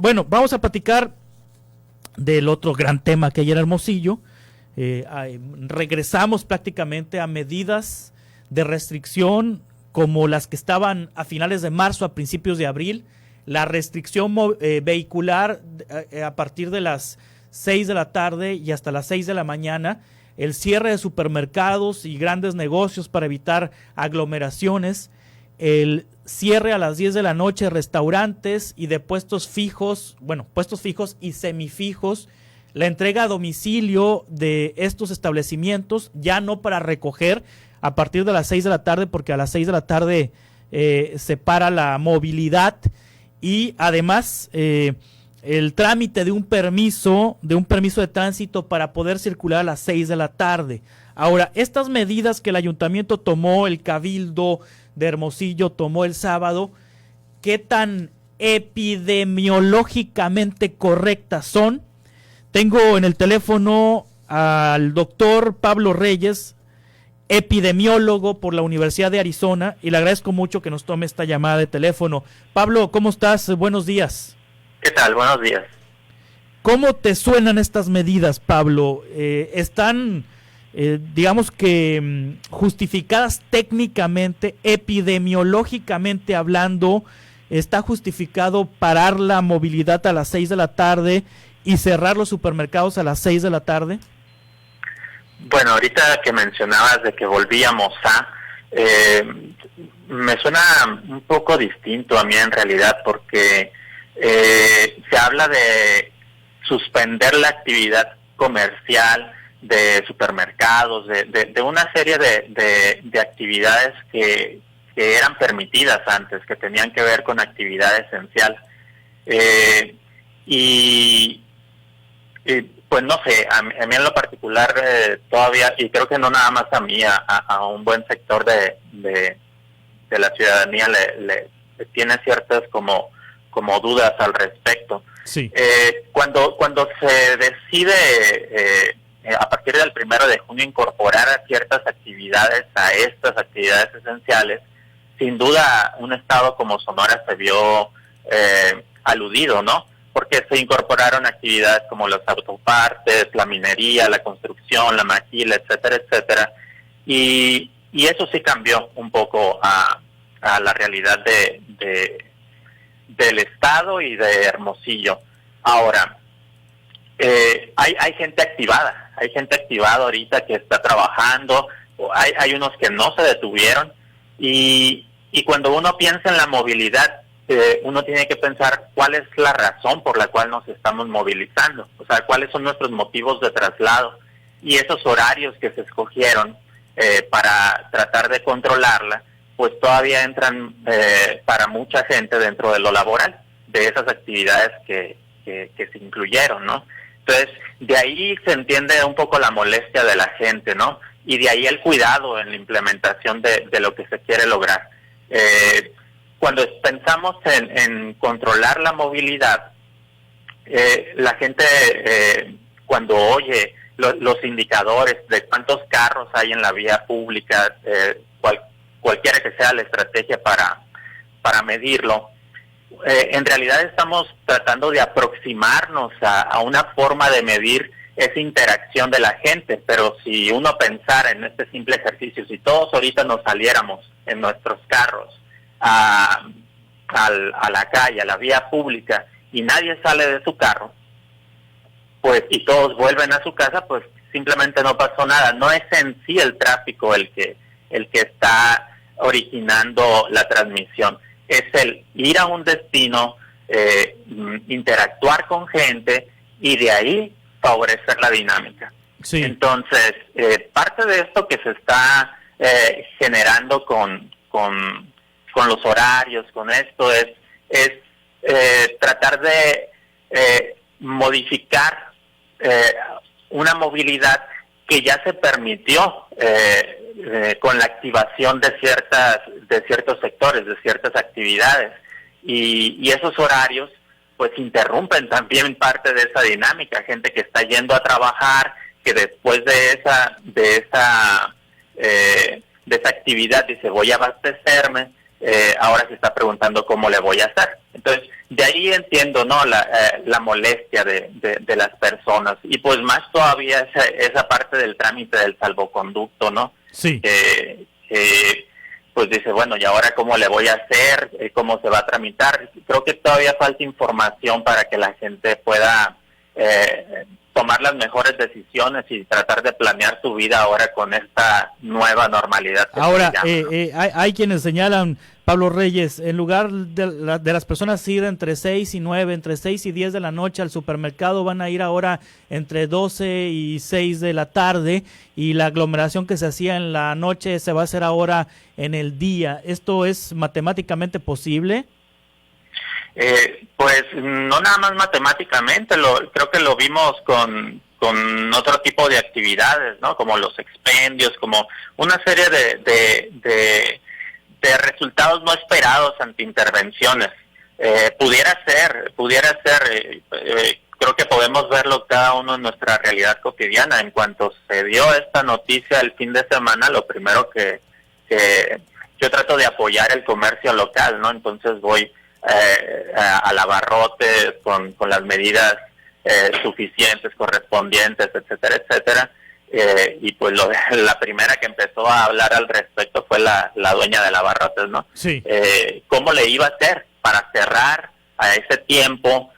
bueno, vamos a platicar del otro gran tema que hay en Hermosillo. Regresamos prácticamente a medidas de restricción como las que estaban a finales de marzo, a principios de abril. La restricción vehicular a partir de las 6 de la tarde y hasta las 6 de la mañana, el cierre de supermercados y grandes negocios para evitar aglomeraciones, el cierre a las 10 de la noche de restaurantes y de puestos fijos y semifijos, la entrega a domicilio de estos establecimientos, ya no para recoger a partir de las 6 de la tarde, porque a las 6 de la tarde se para la movilidad, y además el trámite de un permiso de tránsito para poder circular a las 6 de la tarde. Ahora, estas medidas que el ayuntamiento tomó, el Cabildo de Hermosillo tomó el sábado, ¿qué tan epidemiológicamente correctas son? Tengo en el teléfono al doctor Pablo Reyes, epidemiólogo por la Universidad de Arizona, y le agradezco mucho que nos tome esta llamada de teléfono. Pablo, ¿cómo estás? Buenos días. ¿Qué tal? Buenos días. ¿Cómo te suenan estas medidas, Pablo? ¿Están, digamos que, justificadas técnicamente, epidemiológicamente hablando? ¿Está justificado parar la movilidad a las 6 de la tarde y cerrar los supermercados a las 6 de la tarde? Bueno, ahorita que mencionabas de que volvíamos me suena un poco distinto a mí en realidad, porque se habla de suspender la actividad comercial de supermercados, de una serie de actividades que eran permitidas antes, que tenían que ver con actividad esencial. Pues no sé, a mí en lo particular todavía, y creo que no nada más a mí, a un buen sector de la ciudadanía le tiene ciertas como dudas al respecto. Sí. Cuando se decide a partir del 1 de junio incorporar a ciertas actividades a estas actividades esenciales, sin duda un estado como Sonora se vio aludido, ¿no? Porque se incorporaron actividades como los autopartes, la minería, la construcción, la maquila, etcétera, etcétera, y eso sí cambió un poco a la realidad del estado y de Hermosillo. Ahora, hay gente activada, ahorita que está trabajando, hay unos que no se detuvieron, y cuando uno piensa en la movilidad, uno tiene que pensar cuál es la razón por la cual nos estamos movilizando, o sea, cuáles son nuestros motivos de traslado, y esos horarios que se escogieron para tratar de controlarla, pues todavía entran para mucha gente dentro de lo laboral, de esas actividades que se incluyeron, ¿no? Entonces, de ahí se entiende un poco la molestia de la gente, ¿no? Y de ahí el cuidado en la implementación de lo que se quiere lograr. Cuando pensamos en controlar la movilidad, la gente cuando oye los indicadores de cuántos carros hay en la vía pública, cualquiera que sea la estrategia para medirlo, en realidad estamos tratando de aproximarnos a una forma de medir esa interacción de la gente, pero si uno pensara en este simple ejercicio, si todos ahorita nos saliéramos en nuestros carros a la calle, a la vía pública, y nadie sale de su carro, pues, y todos vuelven a su casa, pues simplemente no pasó nada. No es en sí el tráfico el que está originando la transmisión, es el ir a un destino, interactuar con gente y de ahí favorecer la dinámica. Sí. Entonces, parte de esto que se está generando con los horarios, con esto, es tratar de modificar una movilidad que ya se permitió con la activación de ciertos sectores, de ciertas actividades, y esos horarios pues interrumpen también parte de esa dinámica. Gente que está yendo a trabajar, que después de esa actividad dice voy a abastecerme, ahora se está preguntando cómo le voy a hacer. Entonces, de ahí entiendo, ¿no?, la molestia de las personas, y pues más todavía esa parte del trámite del salvoconducto, ¿no? Sí. Pues dice, bueno, ¿y ahora cómo le voy a hacer? ¿Cómo se va a tramitar? Creo que todavía falta información para que la gente pueda tomar las mejores decisiones y tratar de planear su vida ahora con esta nueva normalidad. Ahora, hay quienes señalan, Pablo Reyes, en lugar de las personas ir entre 6 y 9, entre 6 y 10 de la noche al supermercado, van a ir ahora entre 12 y 6 de la tarde, y la aglomeración que se hacía en la noche se va a hacer ahora en el día. ¿Esto es matemáticamente posible? Pues no nada más matemáticamente, creo que lo vimos con otro tipo de actividades, ¿no? Como los expendios, como una serie de resultados no esperados ante intervenciones. Pudiera ser, creo que podemos verlo cada uno en nuestra realidad cotidiana. En cuanto se dio esta noticia el fin de semana, lo primero que yo trato de apoyar el comercio local, ¿no? Entonces voy al abarrote con las medidas suficientes, correspondientes, etcétera, etcétera. Y pues la primera que empezó a hablar al respecto fue la dueña del abarrotes, ¿no? Sí. ¿Cómo le iba a hacer para cerrar a ese tiempo?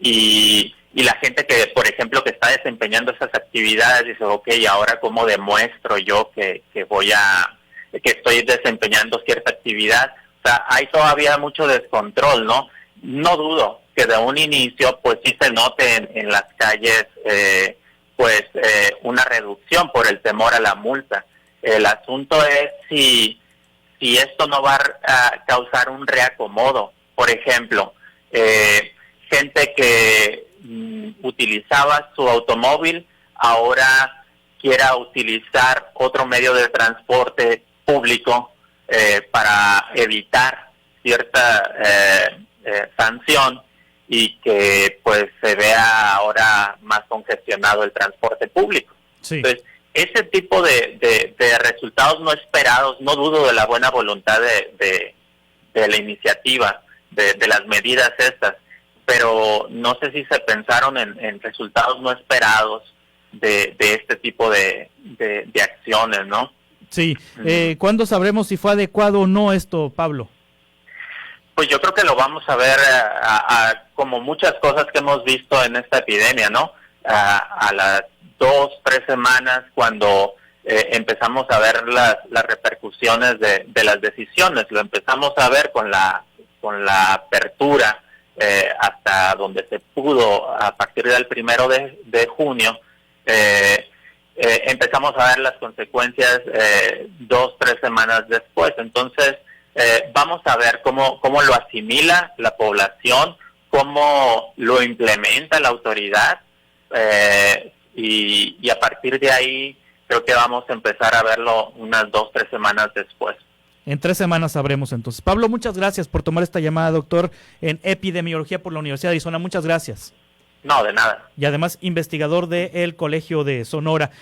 Y la gente que, por ejemplo, que está desempeñando esas actividades dice, ok, ahora cómo demuestro yo que estoy desempeñando cierta actividad. O sea, hay todavía mucho descontrol, ¿no? No dudo que de un inicio, pues sí se note en las calles, una reducción por el temor a la multa. El asunto es si esto no va a causar un reacomodo. Por ejemplo, gente que utilizaba su automóvil ahora quiera utilizar otro medio de transporte público para evitar cierta sanción, y que pues se vea ahora más congestionado el transporte público. Sí. Entonces, ese tipo de resultados no esperados, no dudo de la buena voluntad de la iniciativa, de las medidas estas, pero no sé si se pensaron en resultados no esperados de este tipo de acciones, ¿no? Sí. ¿Cuándo sabremos si fue adecuado o no esto, Pablo? Pues yo creo que lo vamos a ver como muchas cosas que hemos visto en esta epidemia, ¿no? A las 2-3 semanas, cuando empezamos a ver las repercusiones de las decisiones. Lo empezamos a ver con la apertura hasta donde se pudo a partir del 1 de junio. Empezamos a ver las consecuencias 2-3 semanas después. Entonces, vamos a ver cómo lo asimila la población, cómo lo implementa la autoridad, y a partir de ahí creo que vamos a empezar a verlo unas 2-3 semanas después. En 3 semanas sabremos entonces. Pablo, muchas gracias por tomar esta llamada, doctor en epidemiología por la Universidad de Arizona. Muchas gracias. No, de nada. Y además investigador del Colegio de Sonora.